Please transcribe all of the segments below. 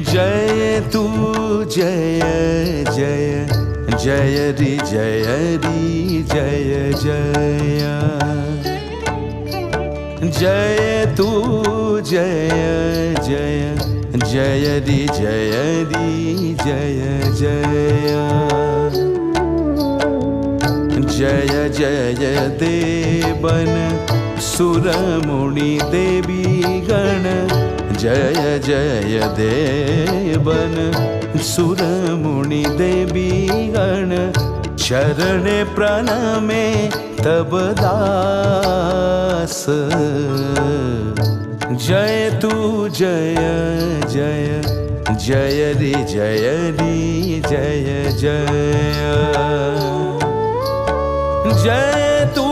जय तू जय जय जय रि जय जय जय तू जय जय जय रि जय जय जय देवन सुर मुनि देवी गण जय जय देवन सुर मुनि देवी गण चरण प्रणमे तब दास जय तू जय जय जय रि जय जय तू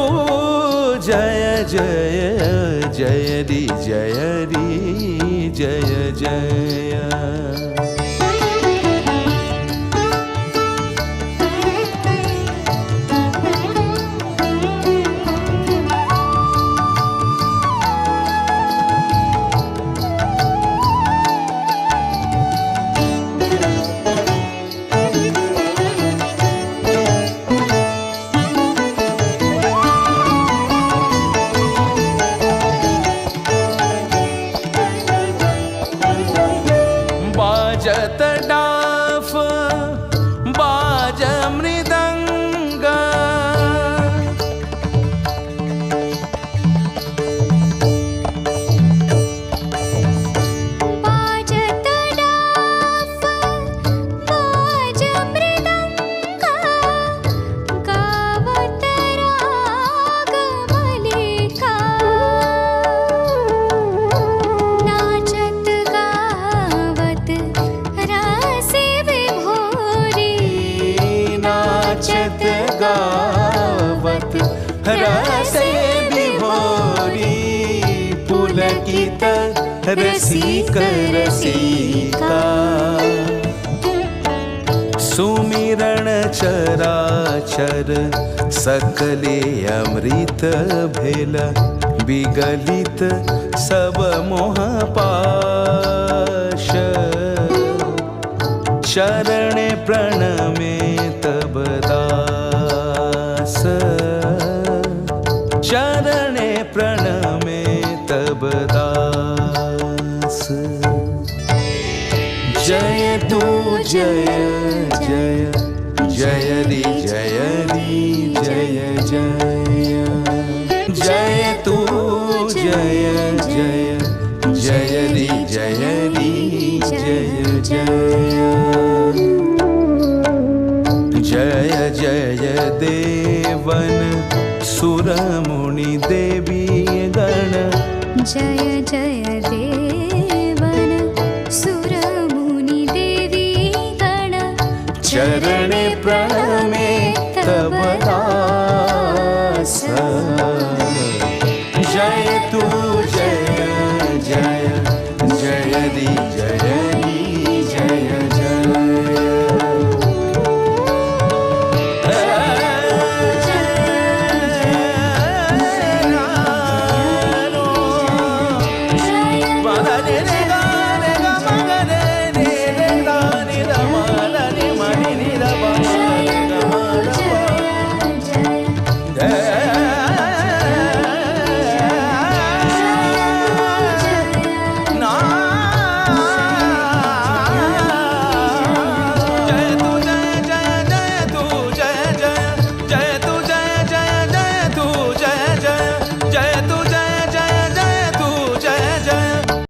जय जय जय रि जय जय बाजत डाफ बाज मृदंग बाजत डाफ बाज मृदंग गावत राग मलिका नाचत गावत रसे विभोरी नाचत गावत रसे विभोरी पुलकित रसिक रसिका सुमिरण चराचर सकले अमृत भेल विगलित सब मोह पाश चरण प्रणमे तब दास चरण प्रणमे तब दास जय तू जय जय जय रि जय जय जय तू जय जय जय रि जय जय जय देवन सुर मुनि देवी गण जय जय देवन सुर मुनि देवी गण चरण प्रणमे तब दास जय